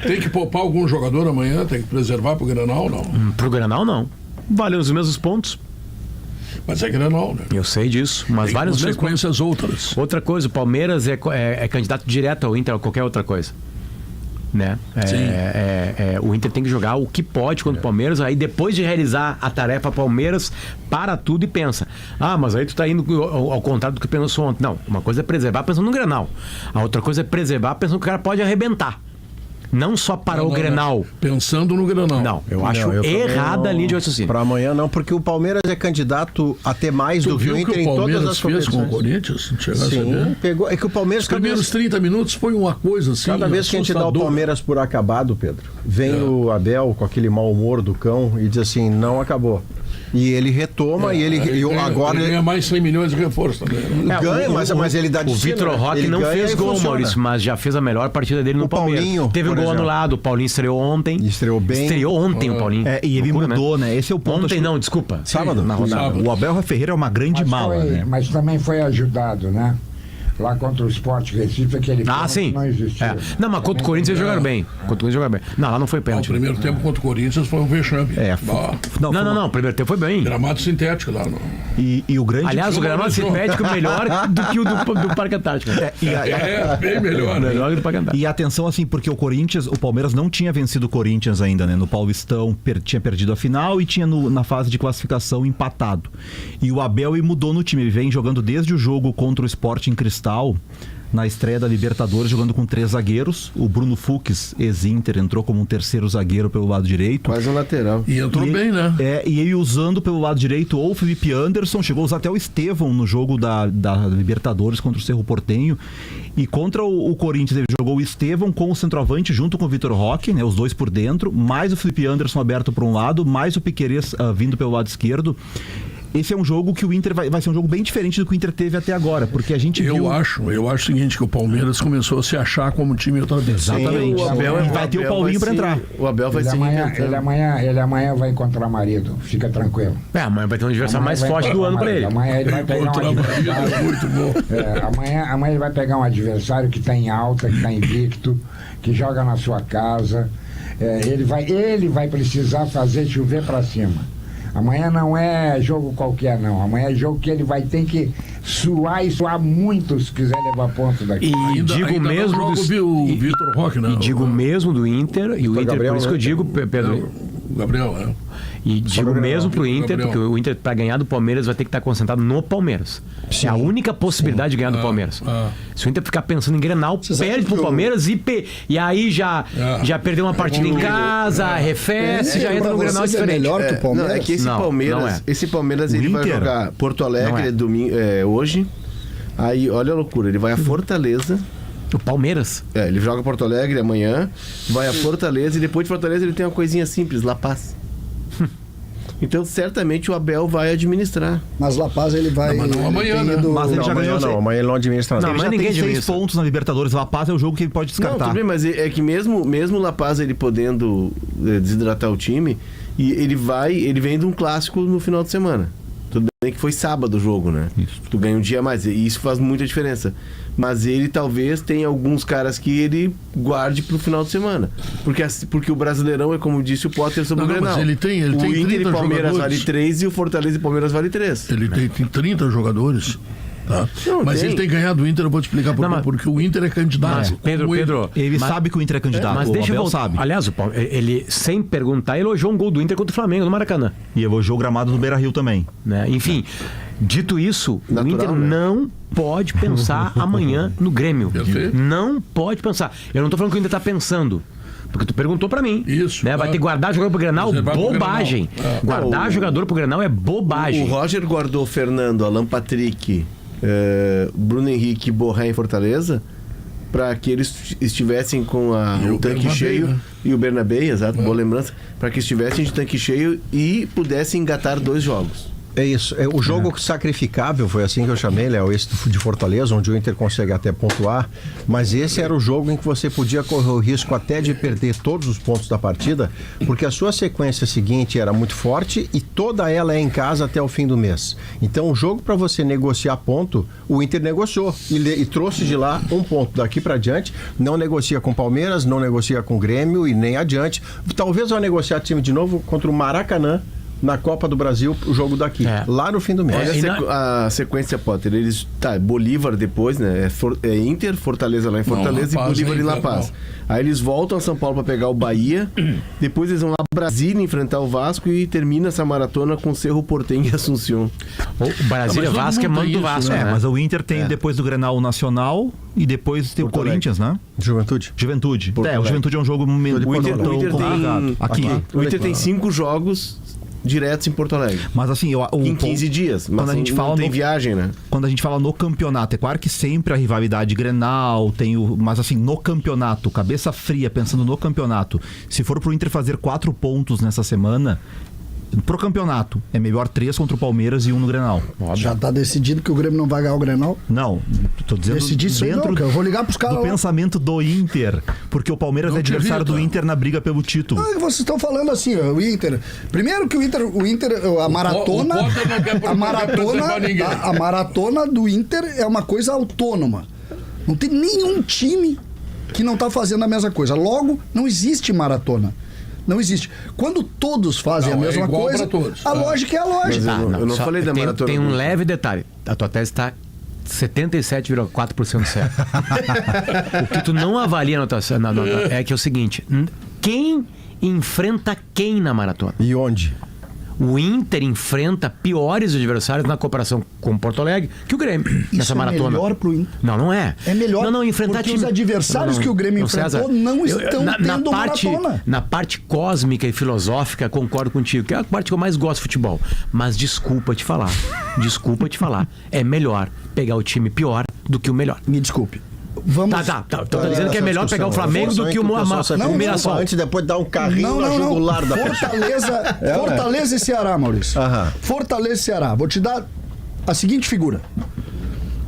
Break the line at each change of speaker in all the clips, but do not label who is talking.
Tem que poupar algum jogador amanhã? Tem que preservar pro Grenal, não?
Pro Grenal, não. Valem os mesmos pontos.
Mas é Grenal, né?
Eu sei disso, mas valem os mesmos pontos.
Consequências outras.
Outra coisa, o Palmeiras é candidato direto ao Inter ou qualquer outra coisa. Né? O Inter tem que jogar o que pode contra o Palmeiras. Aí depois de realizar a tarefa, Palmeiras para tudo e pensa: mas aí tu tá indo ao contrário do que pensou ontem. Não, uma coisa é preservar pensando no Grenal, a outra coisa é preservar pensando que o cara pode arrebentar. Não só para o Grenal.
Pensando no Grenal.
Não, eu acho errada a linha de raciocínio.
Para amanhã não, porque o Palmeiras é candidato a ter mais do que o Inter em todas as competições.
fez com o Corinthians?
Sim, pegou. É que o Palmeiras...
Os primeiros 30 minutos foi uma coisa assim.
Cada vez que a gente dá o Palmeiras por acabado, Pedro, vem o Abel com aquele mau humor do cão e diz assim, não acabou. E ele retoma e ele agora...
Ele ganha mais 100 milhões de reforço também.
Ganha, mas ele dá de
O Vitor Roque não fez gol, Maurício, mas já fez a melhor partida dele no Palmeiras.
Paulinho,
teve um gol anulado, o Paulinho estreou ontem.
Estreou bem.
Estreou ontem o Paulinho.
E ele mudou, né? Esse é o ponto.
Ontem não, desculpa.
Sábado, na rodada. O Abel Ferreira é uma grande mala, né?
Mas também foi ajudado, né? Lá contra o Sport Recife, aquele
sim.
não existiu.
Não, mas contra o Corinthians eles jogaram bem. Contra o Corinthians jogaram bem. Não, lá não foi pênalti.
O primeiro tempo contra o Corinthians foi um vexame.
Não, o primeiro tempo foi bem.
Gramado sintético lá. Não.
E o grande...
Aliás, o gramado sintético é melhor do que o do Parque Antártico.
Bem melhor.
Melhor do Parque Antártico.
E atenção, assim, porque o Palmeiras não tinha vencido o Corinthians ainda, né? No Paulistão tinha perdido a final e tinha na fase de classificação empatado. E o Abel mudou no time. Ele vem jogando desde o jogo contra o Sport em Cristal, na estreia da Libertadores, jogando com 3 zagueiros. O Bruno Fux, ex-Inter, entrou como um terceiro zagueiro pelo lado direito.
Quase um lateral.
E entrou bem, né?
E ele usando pelo lado direito ou o Felipe Anderson, chegou a usar até o Estevão no jogo da Libertadores contra o Cerro Porteño. E contra o Corinthians ele jogou o Estevão com o centroavante junto com o Vitor Roque, né, os dois por dentro, mais o Felipe Anderson aberto por um lado, mais o Piquerez vindo pelo lado esquerdo. Esse é um jogo que o Inter vai ser um jogo bem diferente do que o Inter teve até agora, porque a gente viu... Eu acho o seguinte, que o Palmeiras começou a se achar como time outra vez.
Exatamente.
Sim, vai ter o Paulinho para entrar.
O Abel vai ele amanhã vai encontrar marido, fica tranquilo.
Amanhã vai ter um adversário mais forte do ano para ele.
Amanhã ele vai pegar um adversário...
Muito bom.
Amanhã ele vai pegar um adversário que está em alta, que está invicto, que joga na sua casa. Ele vai precisar fazer chover para cima. Amanhã não é jogo qualquer, não. Amanhã é jogo que ele vai ter que suar muito se quiser levar ponto daqui.
E digo mesmo
o Vitor Roque, né?
E digo mesmo do Inter, e o Inter,
Gabriel,
por isso que eu digo, Pedro...
O Gabriel,
E digo mesmo pro Inter, porque o Inter, para ganhar do Palmeiras, vai ter que estar concentrado no Palmeiras. Sim. É a única possibilidade de ganhar do Palmeiras. Se o Inter ficar pensando em Grenal, perde pro Palmeiras e aí já perdeu uma partida em casa, arrefece, já entra no Grenal diferente.
Melhor que o Palmeiras.
Não, é que esse Palmeiras ele vai jogar Porto Alegre domingo, hoje. Aí, olha a loucura, ele vai a Fortaleza.
O Palmeiras?
Ele joga Porto Alegre amanhã, vai a Fortaleza e depois de Fortaleza ele tem uma coisinha simples, La Paz. Então, certamente o Abel vai administrar.
Mas La Paz ele vai...
Mas não amanhã, né?
Mas ele já ganhou, não. Amanhã ele não administra nada.
Ele já tem 6 pontos na Libertadores. La Paz é o jogo que ele pode descartar.
Não, tudo bem, mas é que mesmo La Paz ele podendo desidratar o time, e ele vem de um clássico no final de semana. Tudo bem que foi sábado o jogo, né?
Isso.
Tu ganha um dia a mais, e isso faz muita diferença. Mas ele talvez tenha alguns caras que ele guarde pro final de semana. Porque o Brasileirão é como disse o Potter sobre o Grenal.
Mas ele tem
o
Inter
30 e Palmeiras
jogadores.
vale 3 e o Fortaleza e Palmeiras vale 3.
Ele tem 30 jogadores. Tá? Mas ele tem ganhado o Inter, eu vou te explicar por quê. Porque o Inter é candidato.
Pedro,
ele sabe que o Inter é candidato.
Mas deixa eu
sabe.
Aliás, ele, sem perguntar, elogiou um gol do Inter contra o Flamengo no Maracanã.
E elogiou o gramado do Beira-Rio também.
Né? Enfim, dito isso,
natural,
o Inter não pode pensar amanhã no Grêmio.
Perfeito.
Não pode pensar. Eu não tô falando que o Inter tá pensando. Porque tu perguntou pra mim.
Isso.
Né? Vai ter que guardar jogador pro Grenal? Bobagem. Guardar jogador pro Grenal é bobagem.
O Roger guardou Fernando, Alan Patrick, Bruno Henrique e Borré em Fortaleza para que eles estivessem com o tanque cheio, né? E o Bernabé, exato, boa lembrança, para que estivessem de tanque cheio e pudessem engatar 2 jogos.
É isso. O jogo sacrificável, foi assim que eu chamei, Léo, esse de Fortaleza, onde o Inter consegue até pontuar, mas esse era o jogo em que você podia correr o risco até de perder todos os pontos da partida, porque a sua sequência seguinte era muito forte e toda ela é em casa até o fim do mês. Então, o jogo para você negociar ponto, o Inter negociou e trouxe de lá um ponto. Daqui para adiante, não negocia com Palmeiras, não negocia com Grêmio e nem adiante. Talvez vai negociar time de novo contra o Maracanã, na Copa do Brasil, o jogo daqui, lá no fim do mês.
Olha a sequência, Potter. Eles, Bolívar depois, né? É Inter, Fortaleza lá em Fortaleza e Bolívar em La Paz. Aí eles voltam a São Paulo para pegar o Bahia, depois eles vão lá para Brasília enfrentar o Vasco e termina essa maratona com Cerro Porteño e Assunção.
O Brasília Vasco é mando do Vasco, né?
Mas o Inter tem depois do Grenal o Nacional e depois tem o Corinthians, né?
Juventude.
O Juventude é um jogo
O Inter tem
aqui.
O Inter tem 5 jogos diretos em Porto Alegre.
Mas assim,
em 15 dias. Mas
quando a gente fala
tem viagem, né?
Quando a gente fala no campeonato, é claro que sempre a rivalidade Grenal mas assim, no campeonato, cabeça fria, pensando no campeonato, se for pro Inter fazer 4 pontos nessa semana, pro campeonato, é melhor 3 contra o Palmeiras e 1 no Grenal.
Já tá decidido que o Grêmio não vai ganhar o Grenal?
Não, tô dizendo
dentro eu vou ligar pros caras
do pensamento do Inter, porque o Palmeiras é adversário do Inter na briga pelo título.
Vocês estão falando assim, o Inter. Primeiro que o Inter, a maratona, a maratona do Inter é uma coisa autônoma. Não tem nenhum time que não tá fazendo a mesma coisa. Logo, não existe maratona. Não existe. Quando todos fazem a mesma coisa, a lógica é a lógica.
Eu não falei da maratona.
Tem um leve detalhe. A tua tese está 77,4% certo. O que tu não avalia é que é o seguinte: quem enfrenta quem na maratona?
E onde?
O Inter enfrenta piores adversários na comparação com o Porto Alegre que o Grêmio nessa maratona.
É melhor pro Inter.
Não é.
É melhor
não enfrentar
porque os adversários que o Grêmio enfrentou
César,
não estão tendo maratona.
Na parte cósmica e filosófica, concordo contigo, que é a parte que eu mais gosto de futebol. Mas desculpa te falar, é melhor pegar o time pior do que o melhor.
Me desculpe. Vamos...
Tá dizendo que é melhor pegar o Flamengo do que o Mirassol.
Antes, depois dar um carrinho na jugular da
Fortaleza e Ceará, Maurício. Fortaleza e Ceará. Vou te dar a seguinte figura.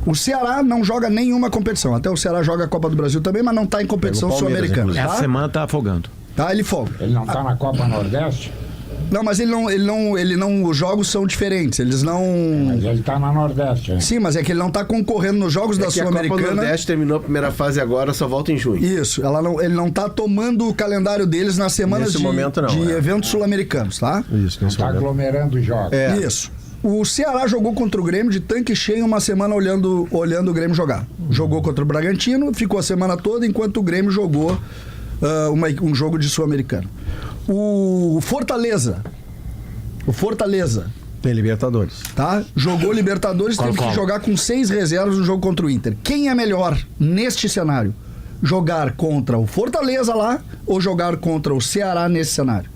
O Ceará não joga nenhuma competição. Até o Ceará joga a Copa do Brasil também, mas não tá em competição sul-americana.
Essa semana tá afogando.
Ele folga.
Ele não tá na Copa Nordeste?
Não, mas ele não. Os jogos são diferentes. Eles não.
Mas ele tá na Nordeste, hein?
Sim, mas é que ele não tá concorrendo nos jogos da Sul-Americana.
A Copa Nordeste terminou a primeira fase agora, só volta em junho.
Isso, ele não tá tomando o calendário deles nas semanas de eventos sul-americanos, tá?
Isso,
não tá aglomerando os jogos.
Isso. O Ceará jogou contra o Grêmio de tanque cheio uma semana olhando o Grêmio jogar. Jogou contra o Bragantino, ficou a semana toda enquanto o Grêmio jogou um jogo de sul-americano. O Fortaleza.
Tem Libertadores.
Tá? Jogou Libertadores, teve que jogar com 6 reservas no jogo contra o Inter. Quem é melhor neste cenário? Jogar contra o Fortaleza lá ou jogar contra o Ceará nesse cenário?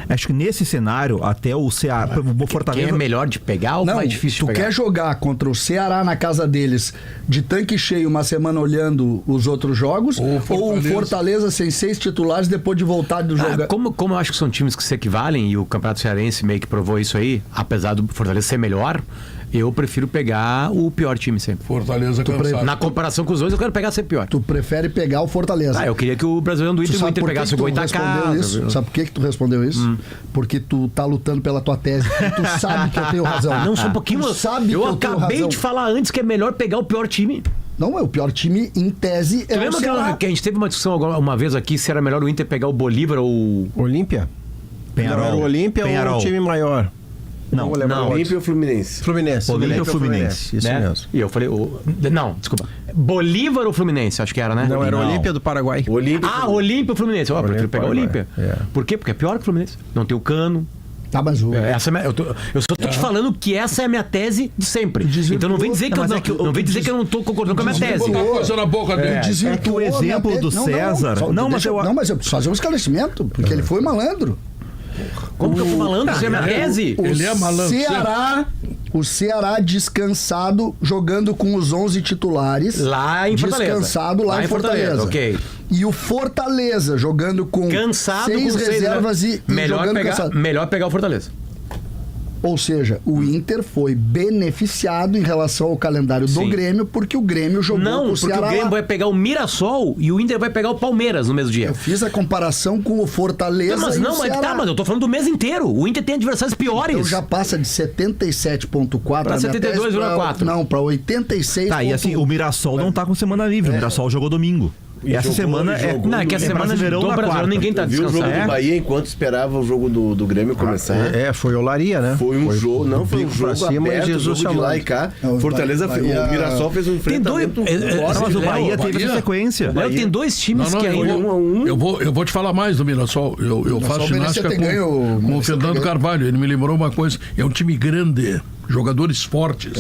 Acho que nesse cenário, até o Ceará... O Fortaleza...
Quem é melhor de pegar ou mais difícil de pegar?
Tu quer jogar contra o Ceará na casa deles de tanque cheio uma semana olhando os outros jogos ou o Fortaleza sem 6 titulares depois de voltar do jogo?
Como eu acho que são times que se equivalem e o Campeonato Cearense meio que provou isso aí, apesar do Fortaleza ser melhor, eu prefiro pegar o pior time sempre.
Fortaleza cansado.
Na comparação com os dois, eu quero pegar sempre pior.
Tu prefere pegar o Fortaleza.
Eu queria que o brasileiro do Inter pegasse o Goitacá.
Sabe por que tu respondeu isso? Porque tu tá lutando pela tua tese. E tu sabe que eu tenho razão.
Não, só um pouquinho. Eu acabei de falar antes que é melhor pegar o pior time.
Não, o pior time, em tese, é o Ceará.
Lembra que a gente teve uma discussão uma vez aqui se era melhor o Inter pegar o Bolívar ou...
Olímpia? Penharol. O Olímpia ou o time maior?
Não, Olímpia ou Fluminense?
Olímpia ou Fluminense, isso mesmo.
E eu falei... Não, desculpa. Bolívar ou Fluminense, acho que era, né?
Não, era Olímpia do Paraguai.
Olímpia ou Fluminense. Eu prefiro pegar o Olímpia. Por quê? Porque é pior que o Fluminense. Não tem o Cano.
Tá, mas
eu só tô te falando que essa é a minha tese de sempre. Então não vem dizer que eu não tô concordando com a minha tese.
Na boca dele.
É que o exemplo do César...
Mas eu preciso fazer um esclarecimento, porque ele foi malandro.
Como que eu tô falando? Isso é minha tese?
Ele é malandro.
O Ceará descansado, jogando com os 11 titulares.
Lá em Fortaleza.
Descansado lá em Fortaleza.
Ok.
E o Fortaleza jogando com
cansado
6 reservas e
melhor
jogando
pegar,
cansado.
Melhor pegar o Fortaleza.
Ou seja, o Inter foi beneficiado em relação ao calendário do
Sim.
Grêmio, porque o Grêmio jogou com
Não,
o
porque
Ceará
o Grêmio
lá.
vai pegar o Mirassol e o Inter vai pegar o Palmeiras no mesmo dia.
Eu fiz a comparação com o Fortaleza
Mas
e
não,
o
mas
Ceará.
tá, mas eu tô falando do mês inteiro. O Inter tem adversários piores.
Então já passa de 77,4
Pra 72,4.
Não, para 86.
Tá, e assim, o Mirassol não tá com semana livre. O Mirassol jogou domingo.
E
Essa
jogou,
semana
e jogou.
Não, é que a semana de
Brasileirão
do
na
Brasileirão
quarta.
ninguém tá
Viu o jogo
descansando.
do Bahia enquanto esperava o jogo do Grêmio começar?
Foi olaria, né?
Foi um jogo, não foi um
bico pra
jogo
cima e
aberto,
Jesus
jogo de lá
chamando.
e cá.
Não, o
Fortaleza,
Bahia-
o Mirassol fez um
Tem dois-
enfrentamento.
Nossa,
Mas o
Léo,
Bahia teve
Bahia-
essa sequência.
Léo, tem dois times que
eu
ainda...
eu vou te falar mais do Mirassol. Eu faço
merecia
ginástica
ter ganho,
com o
merecia ter
Fernando
ganho.
Carvalho. Ele me lembrou uma coisa. É um time grande, jogadores fortes.